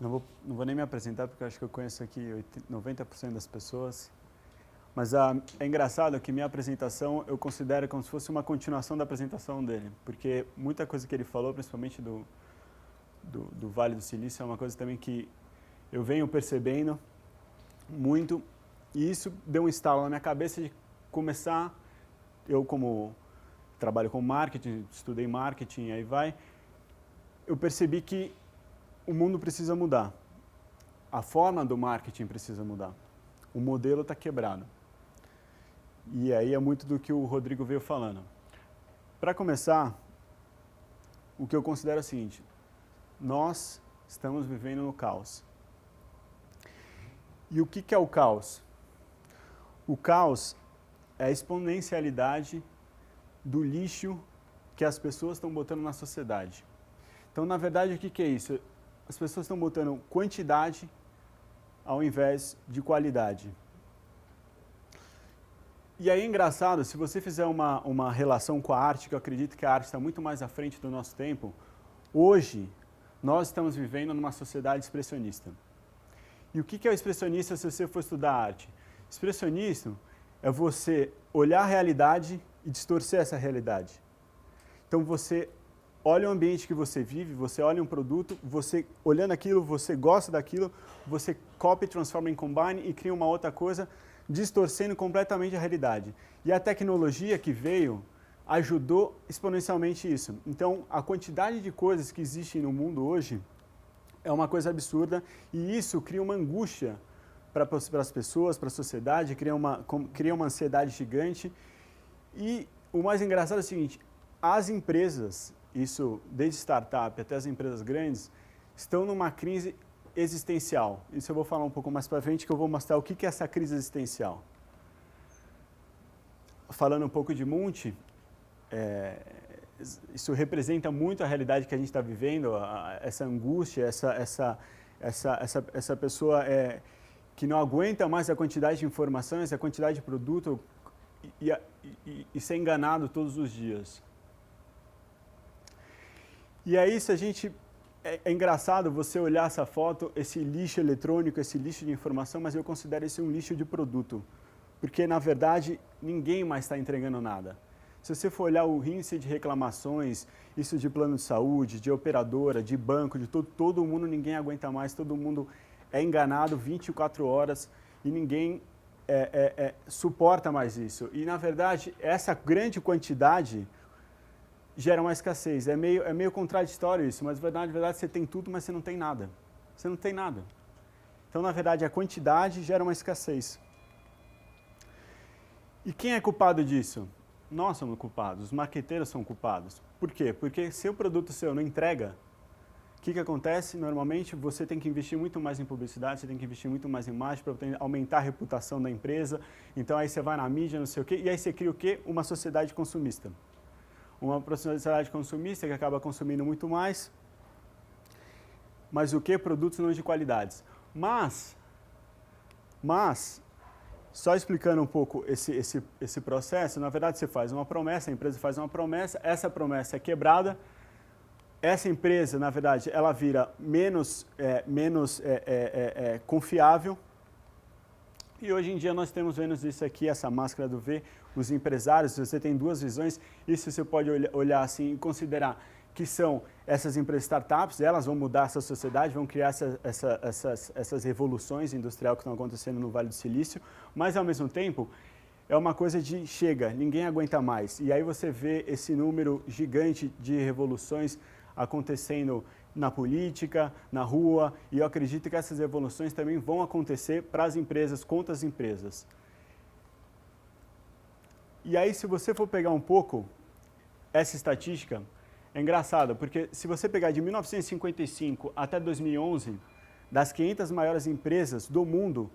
Não vou nem me apresentar, porque eu acho que eu conheço aqui 90% das pessoas. Mas é engraçado que minha apresentação eu considero como se fosse uma continuação da apresentação dele. Porque muita coisa que ele falou, principalmente do Vale do Silício, é uma coisa também que eu venho percebendo muito. E isso deu um estalo na minha cabeça de começar, eu como trabalho com marketing, estudei marketing, aí vai, eu percebi que o mundo precisa mudar. A forma do marketing precisa mudar. O modelo está quebrado. E aí é muito do que o Rodrigo veio falando. Para começar, o que eu considero é o seguinte: nós estamos vivendo no caos. E o que é o caos? O caos é a exponencialidade do lixo que as pessoas estão botando na sociedade. Então, na verdade, o que é isso? As pessoas estão botando quantidade ao invés de qualidade. E aí é engraçado, se você fizer uma relação com a arte, que eu acredito que a arte está muito mais à frente do nosso tempo, hoje nós estamos vivendo numa sociedade expressionista. E o que é o expressionista se você for estudar arte? Expressionismo é você olhar a realidade e distorcer essa realidade. Então você olha o ambiente que você vive, você olha um produto, você olhando aquilo, você gosta daquilo, você copia, transforma em combine e cria uma outra coisa, distorcendo completamente a realidade. E a tecnologia que veio ajudou exponencialmente isso. Então, a quantidade de coisas que existem no mundo hoje é uma coisa absurda e isso cria uma angústia para as pessoas, para a sociedade, cria uma ansiedade gigante. E o mais engraçado é o seguinte: as empresas, isso desde startup até as empresas grandes, estão numa crise existencial. Isso eu vou falar um pouco mais para frente, que eu vou mostrar o que é essa crise existencial. Falando um pouco de Munch, isso representa muito a realidade que a gente está vivendo, essa angústia, essa pessoa que não aguenta mais a quantidade de informações, a quantidade de produto e ser enganado todos os dias. E aí, se a gente... É engraçado você olhar essa foto, esse lixo eletrônico, esse lixo de informação, mas eu considero isso um lixo de produto. Porque, na verdade, ninguém mais está entregando nada. Se você for olhar o índice de reclamações, isso de plano de saúde, de operadora, de banco, de todo mundo, ninguém aguenta mais, todo mundo é enganado 24 horas e ninguém suporta mais isso. E, na verdade, essa grande quantidade gera uma escassez. É meio contraditório isso, mas na verdade você tem tudo, mas você não tem nada. Você não tem nada. Então, na verdade, a quantidade gera uma escassez. E quem é culpado disso? Nós somos culpados, os marqueteiros são culpados. Por quê? Porque se o produto seu não entrega, o que acontece? Normalmente você tem que investir muito mais em publicidade, você tem que investir muito mais em imagem para aumentar a reputação da empresa. Então aí você vai na mídia, não sei o quê, e aí você cria o quê? Uma sociedade consumista. Uma sociedade consumista que acaba consumindo muito mais, mas o que? Produtos não de qualidades. Mas só explicando um pouco esse processo, na verdade você faz uma promessa, a empresa faz uma promessa, essa promessa é quebrada, essa empresa, na verdade, ela vira menos confiável. E hoje em dia nós temos vendo isso aqui, essa máscara do V, os empresários, você tem duas visões, isso você pode olhar assim e considerar que são essas empresas startups, elas vão mudar essa sociedade, vão criar essas revoluções industriais que estão acontecendo no Vale do Silício, mas ao mesmo tempo é uma coisa de chega, ninguém aguenta mais. E aí você vê esse número gigante de revoluções acontecendo na política, na rua, e eu acredito que essas revoluções também vão acontecer para as empresas, contra as empresas. E aí, se você for pegar um pouco essa estatística, é engraçado, porque se você pegar de 1955 até 2011, das 500 maiores empresas do mundo,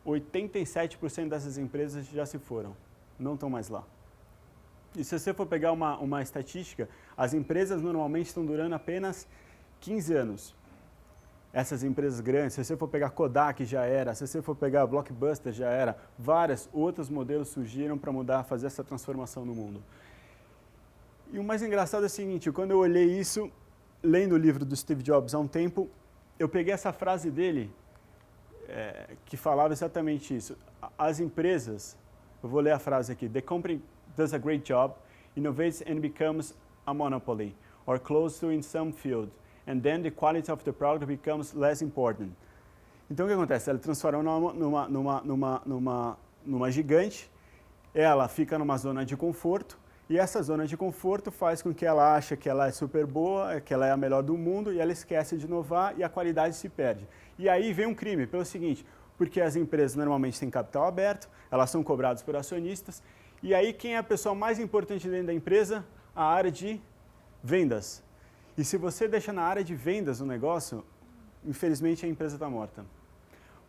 87% dessas empresas já se foram, não estão mais lá. E se você for pegar uma estatística, as empresas normalmente estão durando apenas 15 anos. Essas empresas grandes, se você for pegar Kodak já era, se você for pegar Blockbuster já era, vários outros modelos surgiram para mudar, fazer essa transformação no mundo. E o mais engraçado é o seguinte, quando eu olhei isso, lendo o livro do Steve Jobs há um tempo, eu peguei essa frase dele, que falava exatamente isso. As empresas, eu vou ler a frase aqui, the company does a great job, innovates and becomes a monopoly, or close to in some field, and then the quality of the product becomes less important. Então o que acontece? Ela transforma numa gigante, ela fica numa zona de conforto, e essa zona de conforto faz com que ela ache que ela é super boa, que ela é a melhor do mundo, e ela esquece de inovar e a qualidade se perde. E aí vem um crime, pelo seguinte, porque as empresas normalmente têm capital aberto, elas são cobradas por acionistas, e aí quem é a pessoa mais importante dentro da empresa? A área de vendas. E se você deixa na área de vendas o negócio, infelizmente a empresa está morta.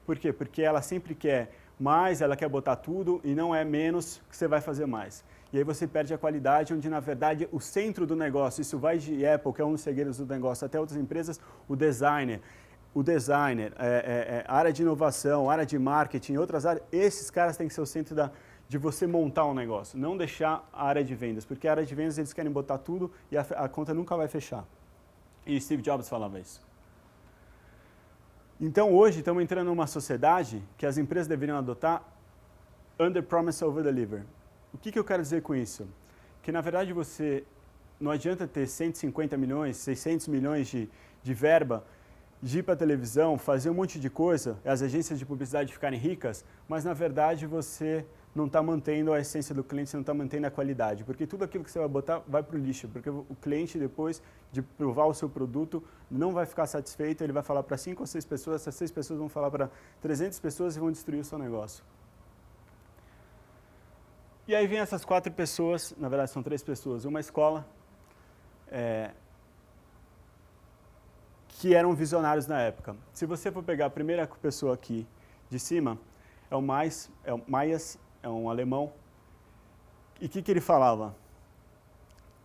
Por quê? Porque ela sempre quer mais, ela quer botar tudo e não é menos que você vai fazer mais. E aí você perde a qualidade, onde na verdade o centro do negócio, isso vai de Apple, que é um dos segredos do negócio, até outras empresas, o designer, a área de inovação, a área de marketing, outras áreas, esses caras têm que ser o centro de você montar um negócio, não deixar a área de vendas, porque a área de vendas eles querem botar tudo e a conta nunca vai fechar. E Steve Jobs falava isso. Então hoje estamos entrando numa sociedade que as empresas deveriam adotar under promise over deliver. O que eu quero dizer com isso? Que na verdade não adianta ter 150 milhões, 600 milhões de verba, de ir para a televisão, fazer um monte de coisa, as agências de publicidade ficarem ricas, mas na verdade você não está mantendo a essência do cliente, você não está mantendo a qualidade, porque tudo aquilo que você vai botar vai para o lixo, porque o cliente depois de provar o seu produto não vai ficar satisfeito, ele vai falar para 5 ou 6 pessoas, essas 6 pessoas vão falar para 300 pessoas e vão destruir o seu negócio. E aí vem essas 4 pessoas, na verdade são 3 pessoas, uma escola, que eram visionários na época. Se você for pegar a primeira pessoa aqui de cima, é o Mayas, é um alemão. E o que ele falava?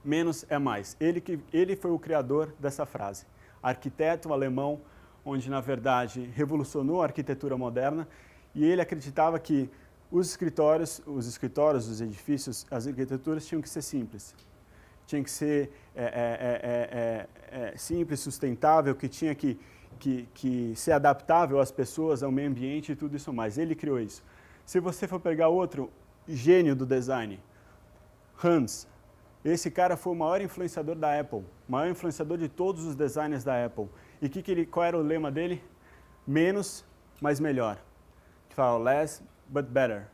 Menos é mais. Ele foi o criador dessa frase. Arquiteto alemão, onde na verdade revolucionou a arquitetura moderna, e ele acreditava que os escritórios, os edifícios, as arquiteturas tinham que ser simples. Tinha que ser simples, sustentável, que tinha que ser adaptável às pessoas, ao meio ambiente e tudo isso mais. Ele criou isso. Se você for pegar outro gênio do design, Hans, esse cara foi o maior influenciador da Apple, o maior influenciador de todos os designers da Apple. E qual era o lema dele? Menos, mas melhor. Que fala less, but better.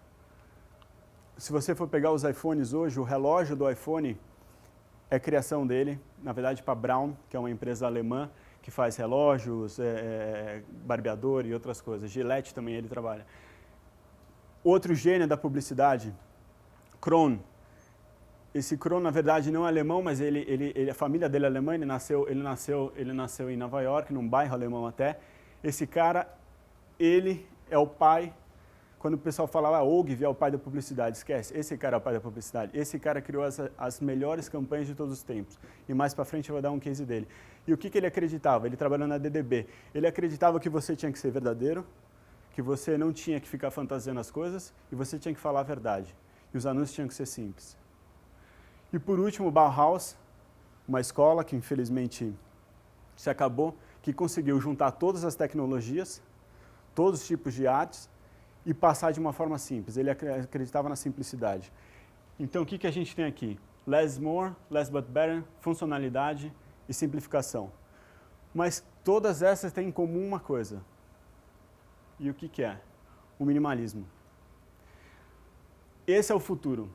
Se você for pegar os iPhones hoje, o relógio do iPhone é criação dele, na verdade para Braun, que é uma empresa alemã que faz relógios, barbeador e outras coisas. Gillette também ele trabalha. Outro gênio da publicidade, Krohn. Esse Krohn, na verdade, não é alemão, mas a família dele é alemã, ele nasceu em Nova York, num bairro alemão até. Esse cara, ele é o pai. Quando o pessoal falava, Ogilvy é o pai da publicidade, esquece, esse cara é o pai da publicidade. Esse cara criou as melhores campanhas de todos os tempos. E mais para frente eu vou dar um case dele. E o que ele acreditava? Ele trabalhou na DDB. Ele acreditava que você tinha que ser verdadeiro, que você não tinha que ficar fantasiando as coisas e você tinha que falar a verdade. E os anúncios tinham que ser simples. E por último, Bauhaus, uma escola que infelizmente se acabou, que conseguiu juntar todas as tecnologias, todos os tipos de artes, e passar de uma forma simples. Ele acreditava na simplicidade. Então, o que a gente tem aqui? Less more, less but better, funcionalidade e simplificação. Mas todas essas têm em comum uma coisa. E o que é? O minimalismo. Esse é o futuro.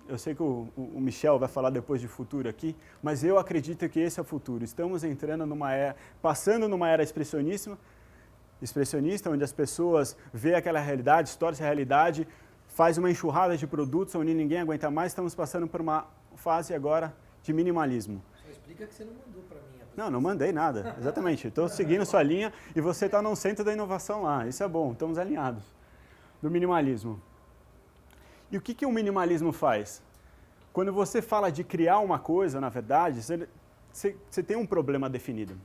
Eu sei que o Michel vai falar depois de futuro aqui, mas eu acredito que esse é o futuro. Estamos entrando passando numa era expressionista, onde as pessoas veem aquela realidade, distorcem a realidade, faz uma enxurrada de produtos onde ninguém aguenta mais. Estamos passando por uma fase agora de minimalismo. Só explica que você não mandou para mim. Não mandei nada, exatamente. Estou seguindo sua linha e você está no centro da inovação lá. Isso é bom, estamos alinhados. Do minimalismo. E o que o minimalismo faz? Quando você fala de criar uma coisa, na verdade, você tem um problema definido.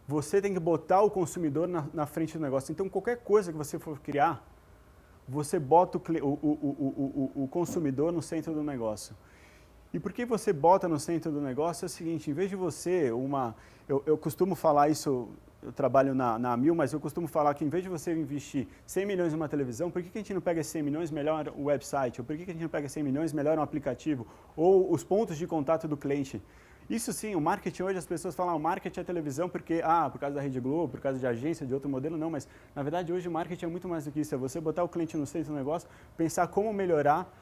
Você tem que botar o consumidor na frente do negócio. Então, qualquer coisa que você for criar, você bota o consumidor no centro do negócio. E por que você bota no centro do negócio é o seguinte, em vez de você, eu costumo falar isso eu trabalho na Mil, mas eu costumo falar que em vez de você investir 100 milhões em uma televisão, por que a gente não pega 100 milhões e melhora o website? Ou por que a gente não pega 100 milhões e melhora um aplicativo? Ou os pontos de contato do cliente? Isso sim, o marketing hoje, as pessoas falam, o marketing é televisão porque, por causa da Rede Globo, por causa de agência, de outro modelo, não, mas na verdade hoje o marketing é muito mais do que isso, é você botar o cliente no centro do negócio, pensar como melhorar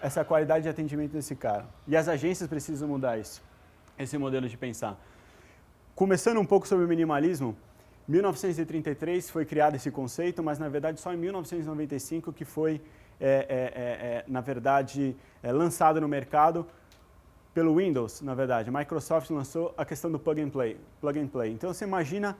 essa qualidade de atendimento desse cara. E as agências precisam mudar isso, esse modelo de pensar. Começando um pouco sobre o minimalismo, 1933 foi criado esse conceito, mas na verdade só em 1995 que foi, na verdade, lançado no mercado pelo Windows, na verdade. A Microsoft lançou a questão do plug and play. Então você imagina,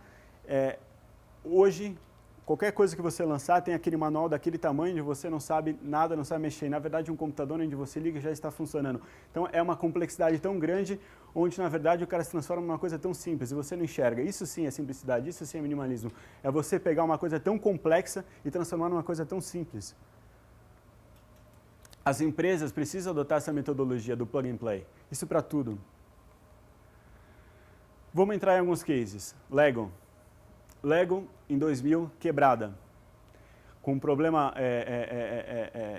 hoje, qualquer coisa que você lançar tem aquele manual daquele tamanho, onde você não sabe nada, não sabe mexer. Na verdade, um computador onde você liga já está funcionando. Então é uma complexidade tão grande, onde na verdade o cara se transforma numa coisa tão simples e você não enxerga. Isso sim é simplicidade, isso sim é minimalismo. É você pegar uma coisa tão complexa e transformar numa coisa tão simples. As empresas precisam adotar essa metodologia do plug and play. Isso para tudo. Vamos entrar em alguns cases. Lego. Lego, em 2000, quebrada. Com problema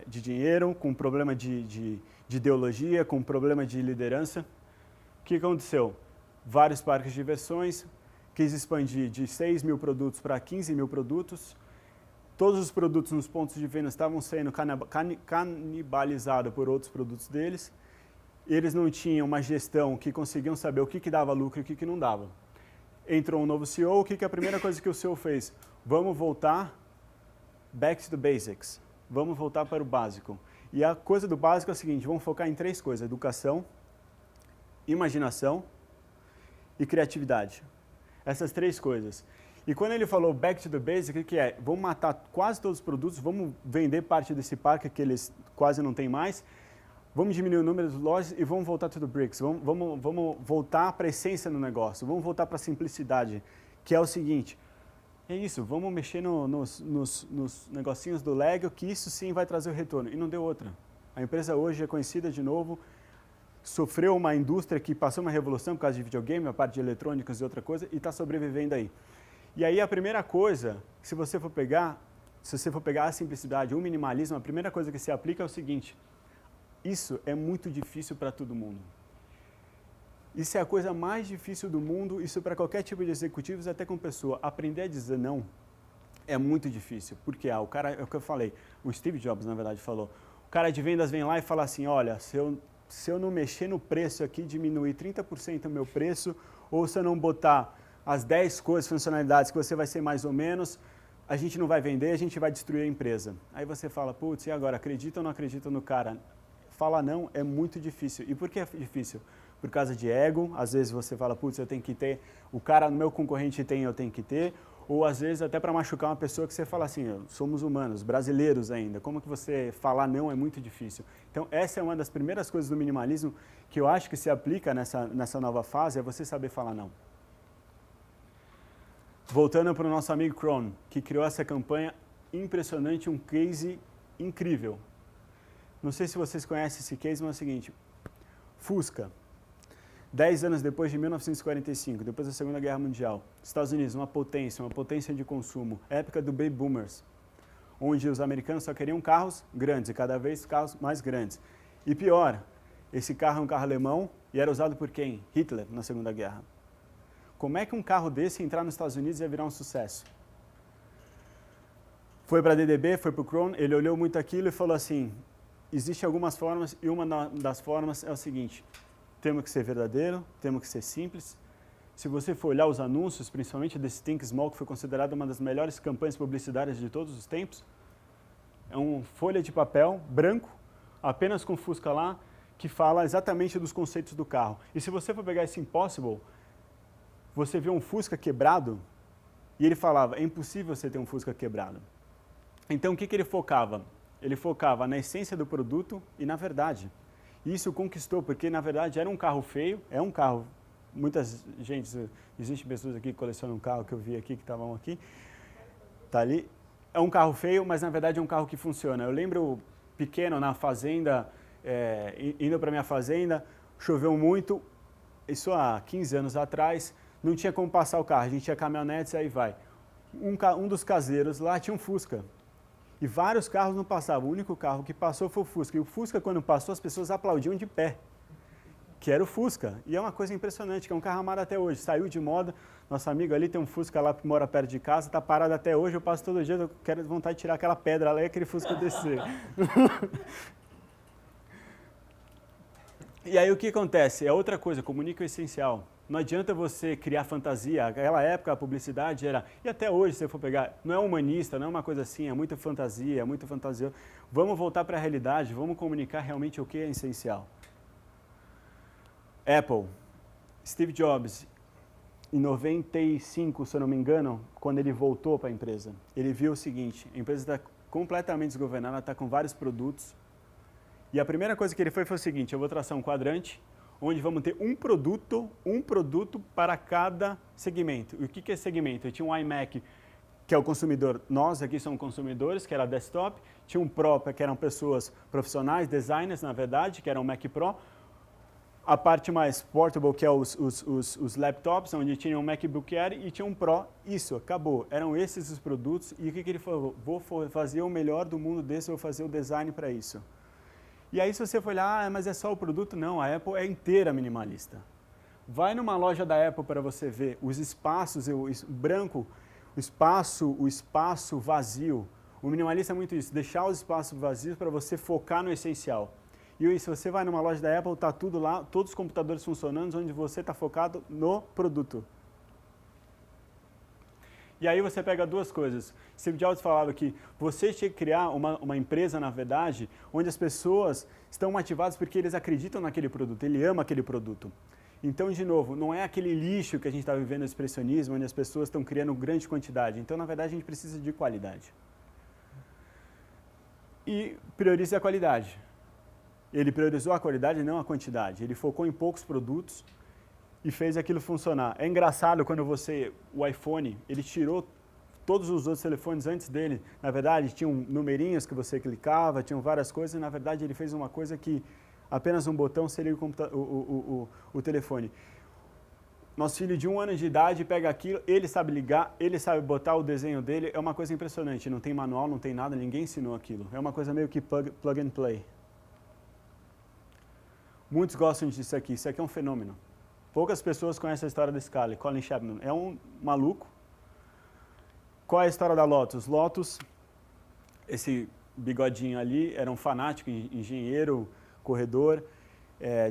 de dinheiro, com problema de ideologia, com problema de liderança. O que aconteceu? Vários parques de diversões, quis expandir de 6 mil produtos para 15 mil produtos. Todos os produtos nos pontos de venda estavam sendo canibalizados por outros produtos deles. Eles não tinham uma gestão que conseguiam saber o que dava lucro e o que não dava. Entrou um novo CEO, o que é a primeira coisa que o CEO fez? Vamos voltar back to the basics. Vamos voltar para o básico. E a coisa do básico é a seguinte, vamos focar em 3 coisas: educação, imaginação e criatividade. Essas 3 coisas. E quando ele falou back to the basics, o que é? Vamos matar quase todos os produtos, vamos vender parte desse parque que eles quase não têm mais, vamos diminuir o número de lojas e vamos voltar to the bricks, vamos voltar para a essência do negócio, vamos voltar para a simplicidade, que é o seguinte, é isso, vamos mexer nos negocinhos do Lego, que isso sim vai trazer o retorno. E não deu outra. A empresa hoje é conhecida de novo, sofreu uma indústria que passou uma revolução por causa de videogame, a parte de eletrônicos e outra coisa, e está sobrevivendo aí. E aí a primeira coisa, se você for pegar a simplicidade, o minimalismo, a primeira coisa que se aplica é o seguinte: isso é muito difícil para todo mundo. Isso é a coisa mais difícil do mundo, isso para qualquer tipo de executivos, até com pessoa. Aprender a dizer não é muito difícil, porque o cara, é o que eu falei, o Steve Jobs na verdade falou, o cara de vendas vem lá e fala assim, olha, se eu não mexer no preço aqui, diminuir 30% o meu preço, ou se eu não botar as 10 coisas, funcionalidades que você vai ser mais ou menos, a gente não vai vender, a gente vai destruir a empresa. Aí você fala, putz, e agora, acredita ou não acredita no cara? Falar não é muito difícil. E por que é difícil? Por causa de ego, às vezes você fala, putz, eu tenho que ter, o cara no meu concorrente tem, eu tenho que ter, ou às vezes até para machucar uma pessoa que você fala assim, somos humanos, brasileiros ainda, como que você falar não é muito difícil. Então essa é uma das primeiras coisas do minimalismo que eu acho que se aplica nessa nova fase, é você saber falar não. Voltando para o nosso amigo Krohn, que criou essa campanha impressionante, um case incrível. Não sei se vocês conhecem esse case, mas é o seguinte, Fusca, 10 anos depois de 1945, depois da Segunda Guerra Mundial, Estados Unidos, uma potência de consumo, época do Baby Boomers, onde os americanos só queriam carros grandes e cada vez carros mais grandes. E pior, esse carro é um carro alemão e era usado por quem? Hitler, na Segunda Guerra. Como é que um carro desse entrar nos Estados Unidos ia virar um sucesso? Foi para a DDB, foi para o Krohn, ele olhou muito aquilo e falou assim, existem algumas formas e uma das formas é o seguinte, temos que ser verdadeiro, temos que ser simples. Se você for olhar os anúncios, principalmente desse Think Small, que foi considerado uma das melhores campanhas publicitárias de todos os tempos, é uma folha de papel branco, apenas com Fusca lá, que fala exatamente dos conceitos do carro. E se você for pegar esse Impossible, você vê um Fusca quebrado, e ele falava, é impossível você ter um Fusca quebrado. Então, o que ele focava? Ele focava na essência do produto e na verdade. Isso conquistou, porque na verdade era um carro feio, é um carro, existem pessoas aqui que colecionam um carro que eu vi aqui, que estavam aqui, tá ali. É um carro feio, mas na verdade é um carro que funciona. Eu lembro pequeno na fazenda, indo para minha fazenda, choveu muito, isso há 15 anos atrás, não tinha como passar o carro, a gente tinha caminhonetes, aí vai. Um dos caseiros lá tinha um Fusca. E vários carros não passavam, o único carro que passou foi o Fusca. E o Fusca, quando passou, as pessoas aplaudiam de pé, que era o Fusca. E é uma coisa impressionante, que é um carro amado até hoje. Saiu de moda, nosso amigo ali tem um Fusca lá que mora perto de casa, está parado até hoje, eu passo todo dia, eu quero vontade de tirar aquela pedra lá e aquele Fusca descer. E aí o que acontece? É outra coisa, comunica o essencial. Não adianta você criar fantasia. Naquela época a publicidade era, e até hoje se você for pegar, não é humanista, não é uma coisa assim, é muita fantasia, é muito fantasioso. Vamos voltar para a realidade, vamos comunicar realmente o que é essencial. Apple, Steve Jobs, em 95, se eu não me engano, quando ele voltou para a empresa, ele viu o seguinte, a empresa está completamente desgovernada, está com vários produtos, e a primeira coisa que ele foi o seguinte, eu vou traçar um quadrante, onde vamos ter um produto para cada segmento. E o que é segmento? Eu tinha um iMac, que é o consumidor, nós aqui somos consumidores, que era desktop, tinha um Pro, que eram pessoas profissionais, designers, na verdade, que era um Mac Pro, a parte mais portable, que é os laptops, onde tinha um MacBook Air e tinha um Pro, isso, acabou. Eram esses os produtos, e o que ele falou? Vou fazer o melhor do mundo desse, vou fazer o design para isso. E aí se você for olhar, mas é só o produto? Não, a Apple é inteira minimalista. Vai numa loja da Apple para você ver os espaços, o branco, o espaço vazio. O minimalista é muito isso, deixar os espaços vazios para você focar no essencial. E se você vai numa loja da Apple, está tudo lá, todos os computadores funcionando, onde você está focado no produto. E aí você pega duas coisas. Steve Jobs falava que você tinha que criar uma empresa, na verdade, onde as pessoas estão motivadas porque eles acreditam naquele produto, ele ama aquele produto. Então, de novo, não é aquele lixo que a gente está vivendo no expressionismo, onde as pessoas estão criando grande quantidade. Então, na verdade, a gente precisa de qualidade. E priorize a qualidade. Ele priorizou a qualidade e não a quantidade. Ele focou em poucos produtos e fez aquilo funcionar. É engraçado quando o iPhone, ele tirou todos os outros telefones antes dele. Na verdade, tinham numerinhos que você clicava, tinham várias coisas, e na verdade ele fez uma coisa que apenas um botão seria o telefone. Nosso filho de 1 ano de idade pega aquilo, ele sabe ligar, ele sabe botar o desenho dele, é uma coisa impressionante. Não tem manual, não tem nada, ninguém ensinou aquilo. É uma coisa meio que plug and play. Muitos gostam disso aqui, isso aqui é um fenômeno. Poucas pessoas conhecem a história desse cara, Colin Chapman. É um maluco. Qual é a história da Lotus? Lotus, esse bigodinho ali, era um fanático, engenheiro, corredor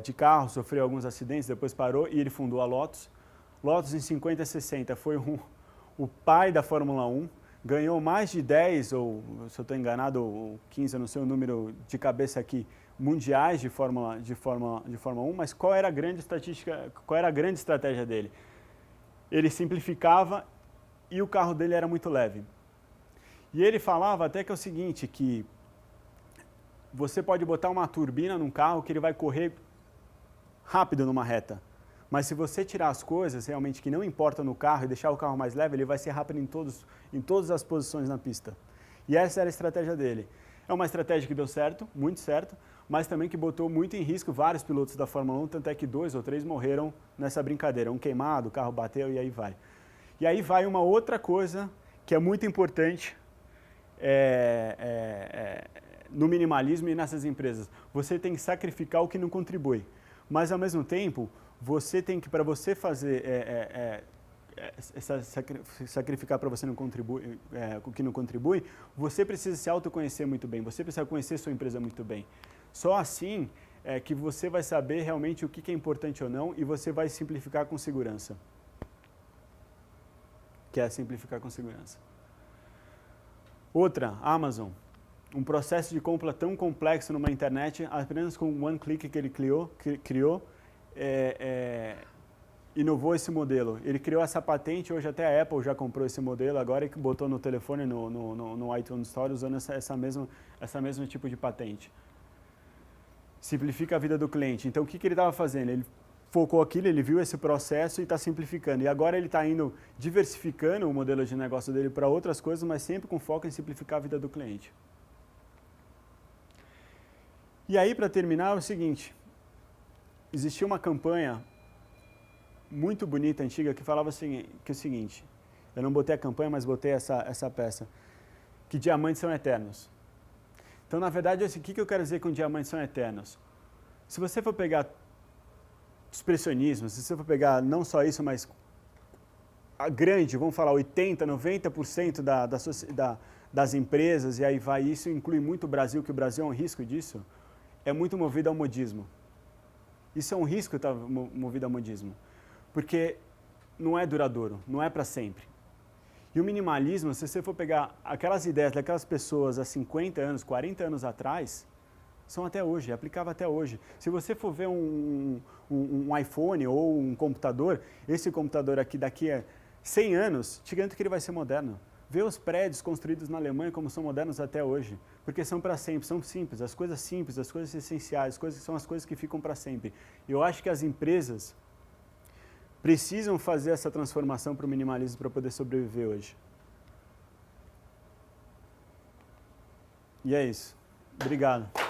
de carro, sofreu alguns acidentes, depois parou e ele fundou a Lotus. Lotus em 50 e 60 foi o pai da Fórmula 1, ganhou mais de 10, ou se eu estou enganado, ou 15, eu não sei o número de cabeça aqui, mundiais de Fórmula 1, mas qual era a grande estratégia dele? Ele simplificava e o carro dele era muito leve. E ele falava até que é o seguinte, que você pode botar uma turbina num carro que ele vai correr rápido numa reta, mas se você tirar as coisas realmente que não importam no carro e deixar o carro mais leve, ele vai ser rápido em todas as posições na pista. E essa era a estratégia dele. É uma estratégia que deu certo, muito certo, mas também que botou muito em risco vários pilotos da Fórmula 1, tanto é que 2 ou 3 morreram nessa brincadeira. Um queimado, o carro bateu e aí vai. E aí vai uma outra coisa que é muito importante no minimalismo e nessas empresas. Você tem que sacrificar o que não contribui. Mas, ao mesmo tempo, você tem que, para você fazer sacrificar para você não contribui, o que não contribui, você precisa se autoconhecer muito bem, você precisa conhecer sua empresa muito bem. Só assim que você vai saber realmente o que é importante ou não e você vai simplificar com segurança. Que é simplificar com segurança. Outra, Amazon. Um processo de compra tão complexo numa internet, apenas com um one click que ele criou, inovou esse modelo. Ele criou essa patente, hoje até a Apple já comprou esse modelo, agora que botou no telefone, no iTunes Store, usando essa mesma tipo de patente. Simplifica a vida do cliente. Então, o que ele estava fazendo? Ele focou aquilo, ele viu esse processo e está simplificando. E agora ele está indo diversificando o modelo de negócio dele para outras coisas, mas sempre com foco em simplificar a vida do cliente. E aí, para terminar, é o seguinte. Existia uma campanha muito bonita, antiga, que falava assim, que é o seguinte, eu não botei a campanha, mas botei essa peça, que diamantes são eternos. Então, na verdade, assim, o que eu quero dizer com diamantes são eternos? Se você for pegar expressionismo, se você for pegar não só isso, mas a grande, vamos falar 80%, 90% das empresas, e aí vai, isso inclui muito o Brasil, que o Brasil é um risco disso, é muito movido ao modismo. Isso é um risco estar movido ao modismo, porque não é duradouro, não é para sempre. E o minimalismo, se você for pegar aquelas ideias daquelas pessoas há 50 anos, 40 anos atrás, são até hoje, é aplicável até hoje. Se você for ver um iPhone ou um computador, esse computador aqui daqui a 100 anos, te garanto que ele vai ser moderno. Vê os prédios construídos na Alemanha como são modernos até hoje, porque são para sempre, são simples, as coisas essenciais, são as coisas que ficam para sempre. Eu acho que as empresas precisam fazer essa transformação para o minimalismo para poder sobreviver hoje. E é isso. Obrigado.